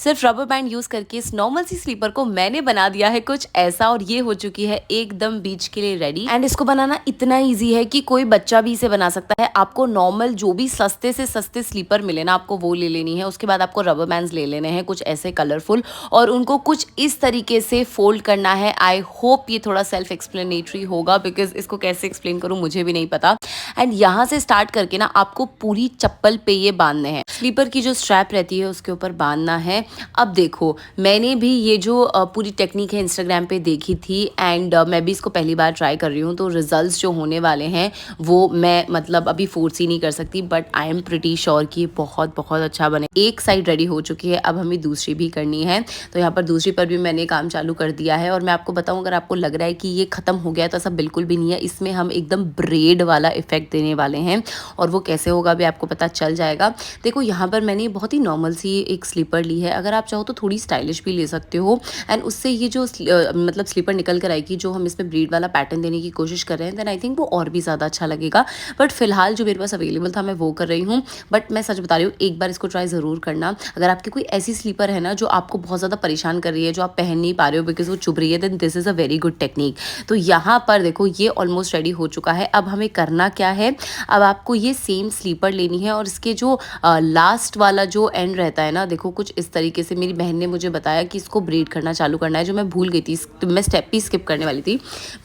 सिर्फ rubber band use करके इस नॉर्मल सी स्लीपर को मैंने बना दिया है कुछ ऐसा, और ये हो चुकी है एकदम बीच के लिए रेडी। एंड इसको बनाना इतना इजी है कि कोई बच्चा भी इसे बना सकता है। आपको नॉर्मल जो भी सस्ते से सस्ते स्लीपर मिले ना, आपको वो ले लेनी है। उसके बाद आपको रबर बैंड्स ले लेने हैं कुछ ऐसे कलरफुल, और उनको कुछ इस तरीके से फोल्ड करना है। आई होप ये थोड़ा सेल्फ एक्सप्लेनेटरी होगा, बिकॉज इसको कैसे एक्सप्लेन करूँ मुझे भी नहीं पता। एंड यहाँ से स्टार्ट करके ना आपको पूरी चप्पल पे ये बांधने हैं। स्लीपर की जो स्ट्रैप रहती है उसके ऊपर बांधना है। अब देखो, मैंने भी ये जो पूरी टेक्निक है इंस्टाग्राम पे देखी थी, एंड मैं भी इसको पहली बार ट्राई कर रही हूँ। तो रिजल्ट्स जो होने वाले हैं वो मैं मतलब अभी फोर्स ही नहीं कर सकती, but I am pretty sure कि बहुत बहुत अच्छा बने। एक साइड रेडी हो चुकी है, अब हमें दूसरी भी करनी है। तो यहाँ पर दूसरी पर भी मैंने काम चालू कर दिया है। और मैं आपको बताऊँ, अगर आपको लग रहा है कि ये खत्म हो गया है तो ऐसा बिल्कुल भी नहीं है। इसमें हम एकदम ब्रेड वाला इफेक्ट देने वाले हैं, और वो कैसे होगा भी आपको पता चल जाएगा। देखो, यहाँ पर मैंने बहुत ही नॉर्मल सी एक स्लीपर ली है। अगर आप चाहो तो थोड़ी स्टाइलिश भी ले सकते हो, एंड उससे ये जो मतलब स्लीपर निकल कर आएगी, जो हम इसमें ब्रीड वाला पैटर्न देने की कोशिश कर रहे हैं, देन आई थिंक वो और भी ज़्यादा अच्छा लगेगा। बट फिलहाल जो मेरे पास अवेलेबल था मैं वो कर रही हूँ। बट मैं सच बता रही हूँ, एक बार इसको ट्राई ज़रूर करना। अगर आपकी कोई ऐसी स्लीपर है ना जो आपको बहुत ज़्यादा परेशान कर रही है, जो आप पहन नहीं पा रहे हो बिकॉज वो चुभ रही है, then this is a very good technique. तो यहाँ पर देखो, ये ऑलमोस्ट रेडी हो चुका है। अब हमें करना क्या है, अब आपको ये सेम स्लीपर लेनी है, और इसके जो लास्ट वाला जो एंड रहता है ना, देखो कुछ इस तरीके से मेरी बहन ने मुझे बताया कि इसको ब्रेड करना चालू करना है, जो मैं भूल गई थी। मैं स्टेप भी स्किप करने वाली थी।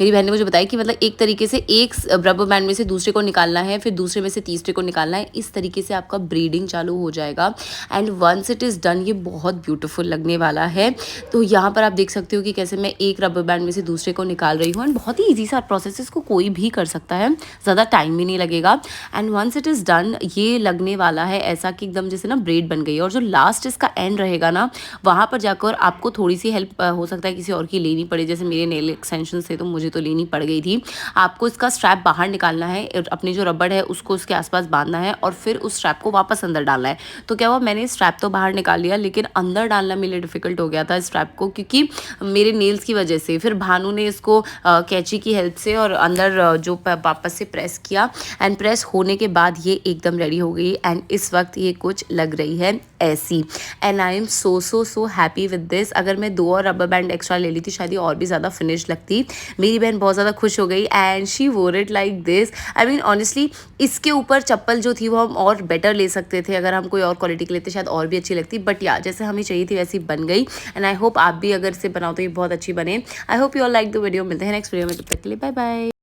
मेरी बहन ने मुझे बताया कि मतलब एक तरीके से एक रबर बैंड में से दूसरे को निकालना है, फिर दूसरे में से तीसरे को निकालना है। इस तरीके से आपका ब्रीडिंग चालू हो जाएगा, and once it is done, ये बहुत ब्यूटीफुल लगने वाला है। तो यहाँ पर आप देख सकते हो कि कैसे मैं एक रबर बैंड में से दूसरे को निकाल रही हूँ, एंड बहुत ही ईजी सा प्रोसेस, इसको कोई भी कर सकता है, ज़्यादा टाइम भी नहीं लगेगा। And once it is done, ये लगने वाला है ऐसा कि एकदम जैसे ना ब्रेड बन गई है। और जो लास्ट इसका एंड रहेगा ना, वहाँ पर जाकर आपको थोड़ी सी हेल्प हो सकता है किसी और की लेनी पड़े। जैसे मेरे नेल एक्सटेंशन से तो मुझे तो लेनी पड़ गई थी। आपको इसका स्ट्रैप बाहर निकालना है, अपनी जो रबड़ है उसको उसके आसपास बांधना है, और फिर उस स्ट्रैप को वापस अंदर डालना है। तो क्या हुआ, मैंने स्ट्रैप तो बाहर निकाल लिया, लेकिन अंदर डालना मेरे लिए डिफिकल्ट हो गया था स्ट्रैप को, क्योंकि मेरे नेल्स की वजह से। फिर भानु ने इसको कैंची की हेल्प से और अंदर जो वापस से प्रेस किया, एंड प्रेस होने के बाद ये एकदम रेडी हो गई। एंड इस वक्त ये कुछ लग रही है ऐसी, and I am so happy with this. अगर मैं 2 और रबर बैंड एक्स्ट्रा ले ली थी, शायद ये और भी ज़्यादा फिनिश लगती। मेरी बहन बहुत ज़्यादा खुश हो गई, एंड शी वोर it like this. I mean honestly, इसके ऊपर चप्पल जो थी वो हम और बेटर ले सकते थे। अगर हम कोई और क्वालिटी के लेते शायद और भी अच्छी लगती, बट या जैसे हमें चाहिए थी वैसी बन गई। एंड आई होप आप भी अगर इसे बनाओ तो ये बहुत अच्छी बने। I hope you all like the video. मिलते हैं नेक्स्ट वीडियो में, तब तक के लिए बाय बाय।